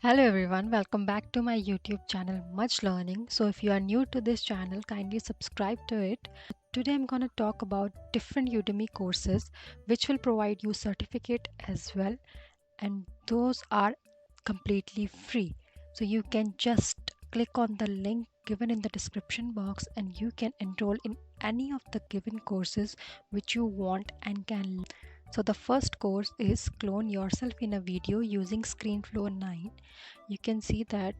Hello everyone, welcome back to my YouTube channel Much Learning. So if you are new to this channel, kindly subscribe to it. Today I'm going to talk about different Udemy courses which will provide you certificate as well, and those are completely free. So you can just click on the link given in the description box and you can enroll in any of the given courses which you want and can learn. So the first course is Clone Yourself in a Video using ScreenFlow 9. You can see that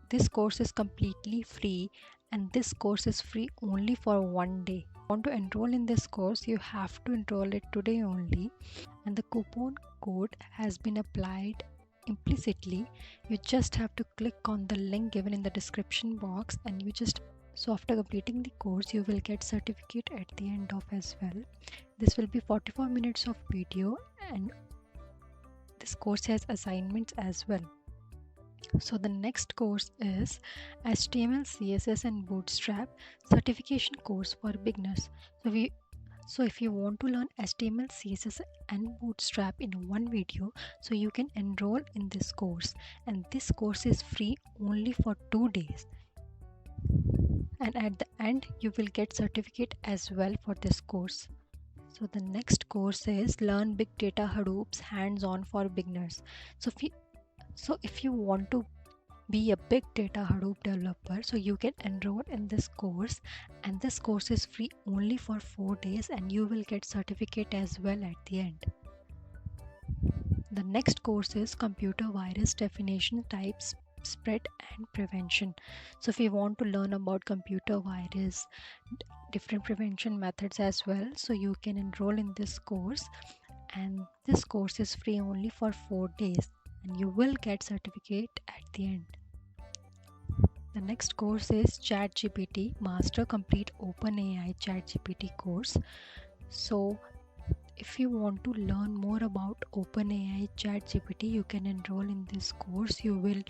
this course is completely free, and this course is free only for one day. If you want to enroll in this course, you have to enroll it today only, and the coupon code has been applied implicitly. You just have to click on the link given in the description box, and so after completing the course you will get certificate at the end of as well. This will be 44 minutes of video, and this course has assignments as well. So the next course is HTML, CSS and Bootstrap certification course for beginners. So if you want to learn HTML, CSS and Bootstrap in one video, so you can enroll in this course, and this course is free only for 2 days. And at the end you will get certificate as well for this course. So the next course is Learn Big Data Hadoop's Hands-on for Beginners. So if you want to be a big data Hadoop developer, so you can enroll in this course, and this course is free only for 4 days and you will get certificate as well at the end. The next course is Computer Virus Definition, Types, Spread and Prevention. So if you want to learn about computer virus, different prevention methods as well, so you can enroll in this course, and this course is free only for 4 days and you will get certificate at the end. The next course is ChatGPT Master Complete OpenAI ChatGPT course. So if you want to learn more about OpenAI ChatGPT, you can enroll in this course. You will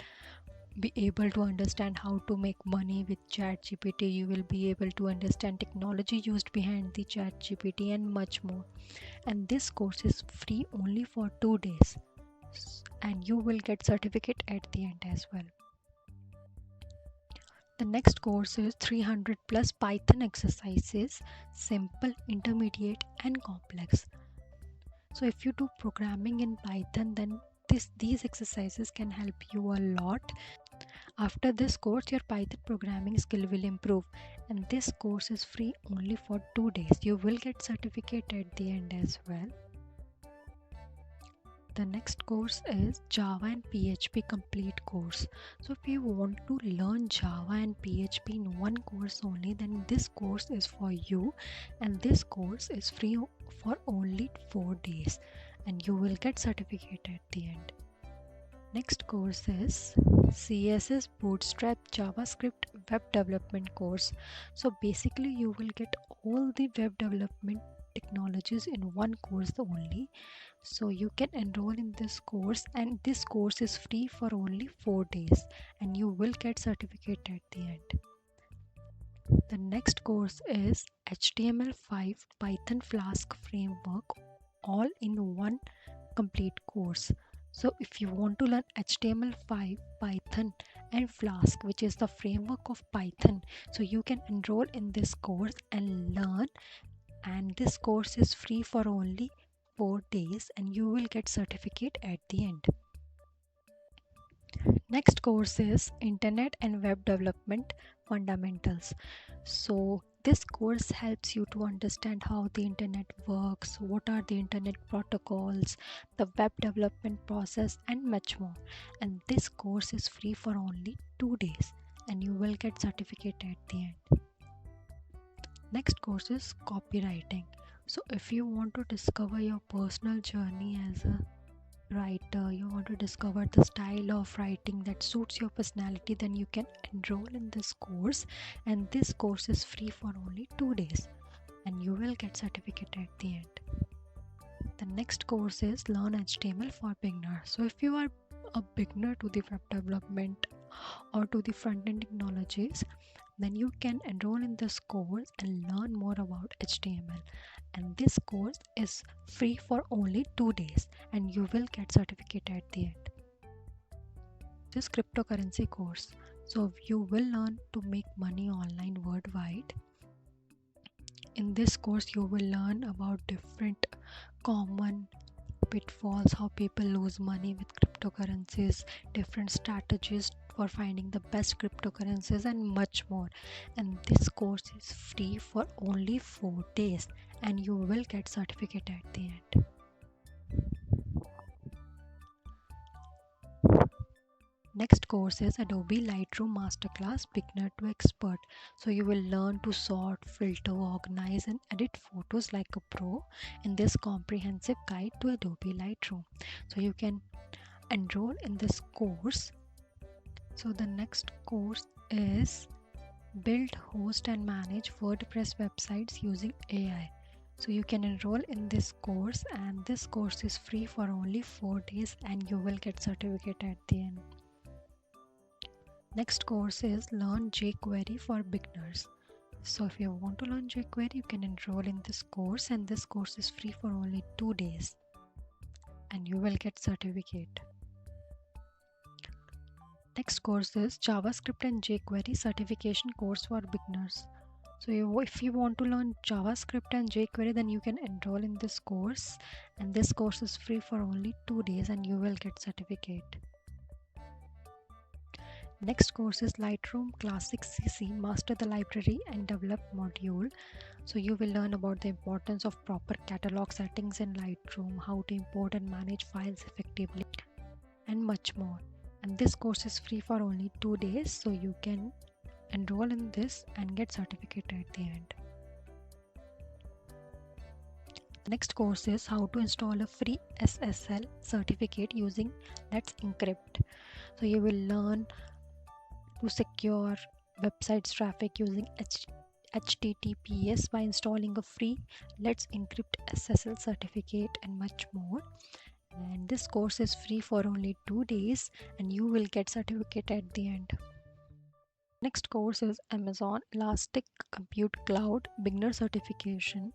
be able to understand how to make money with ChatGPT. You will be able to understand technology used behind the ChatGPT and much more. And this course is free only for 2 days, and you will get certificate at the end as well. The next course is 300 plus Python exercises, simple, intermediate and complex. So if you do programming in Python, then these exercises can help you a lot. After this course, your Python programming skill will improve, and this course is free only for 2 days. You will get certificate at the end as well. The next course is Java and PHP complete course. So if you want to learn Java and PHP in one course only, then this course is for you, and this course is free for only 4 days and you will get certificate at the end. Next course is CSS Bootstrap JavaScript Web Development course. So basically you will get all the web development technologies in one course only. So you can enroll in this course, and this course is free for only 4 days and you will get certificate at the end. The next course is HTML5 Python Flask Framework, all in one complete course. So if you want to learn HTML5, Python and Flask, which is the framework of Python, so you can enroll in this course and learn, and this course is free for only 4 days and you will get certificate at the end. Next course is Internet and Web Development Fundamentals. So this course helps you to understand how the internet works, what are the internet protocols, the web development process and much more. And this course is free for only 2 days and you will get certificate at the end. Next course is Copywriting. So if you want to discover your personal journey as a writer, you want to discover the style of writing that suits your personality, then you can enroll in this course, and this course is free for only 2 days and you will get certificate at the end. The next course is Learn HTML for Beginners. So if you are a beginner to the web development or to the front-end technologies, then you can enroll in this course and learn more about HTML, and this course is free for only 2 days and you will get certificate at the end. this cryptocurrency course. So you will learn to make money online worldwide. In this course, you will learn about different common pitfalls, how people lose money with cryptocurrencies, different strategies for finding the best cryptocurrencies, and much more. And this course is free for only 4 days, and you will get certificate at the end. Next course is Adobe Lightroom Masterclass Beginner to Expert. So you will learn to sort, filter, organize and edit photos like a pro in this comprehensive guide to Adobe Lightroom. So you can enroll in this course. So the next course is Build, Host and Manage WordPress websites using AI. So you can enroll in this course, and this course is free for only 4 days and you will get certificate at the end. Next course is Learn jQuery for Beginners. So if you want to learn jQuery, you can enroll in this course, and this course is free for only 2 days and you will get certificate. Next course is JavaScript and jQuery certification course for beginners. So if you want to learn JavaScript and jQuery, then you can enroll in this course, and this course is free for only 2 days and you will get certificate. Next course is Lightroom Classic CC Master the Library and Develop module. So you will learn about the importance of proper catalog settings in Lightroom, how to import and manage files effectively, and much more. And this course is free for only 2 days, so you can enroll in this and get certificate at the end. The next course is how to install a free SSL certificate using Let's Encrypt. So you will learn to secure websites traffic using HTTPS by installing a free Let's Encrypt SSL certificate and much more. And this course is free for only 2 days and you will get certificate at the end. Next course is Amazon Elastic Compute Cloud Beginner Certification.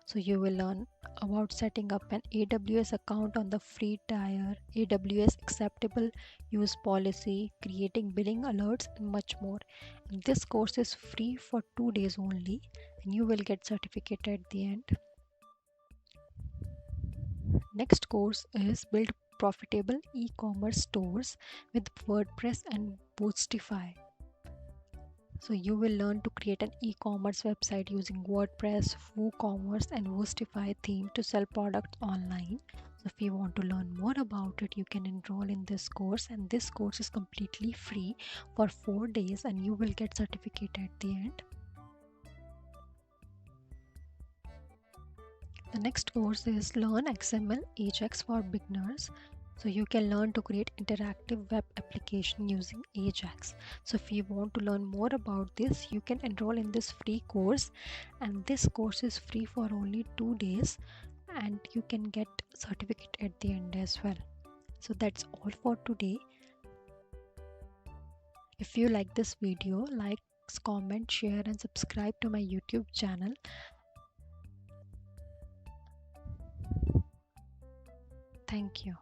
So you will learn about setting up an AWS account on the free tier, AWS acceptable use policy, creating billing alerts and much more. And this course is free for 2 days only and you will get certificate at the end. Next course is Build Profitable E-commerce Stores with WordPress and Boostify. So you will learn to create an e-commerce website using WordPress, WooCommerce and Boostify theme to sell products online. So if you want to learn more about it, you can enroll in this course, and this course is completely free for 4 days and you will get certificate at the end. The next course is Learn XML Ajax for Beginners. So you can learn to create interactive web application using Ajax. So if you want to learn more about this, you can enroll in this free course, and this course is free for only 2 days and you can get certificate at the end as well. So that's all for today. If you like this video, like, comment, share and subscribe to my YouTube channel. Thank you.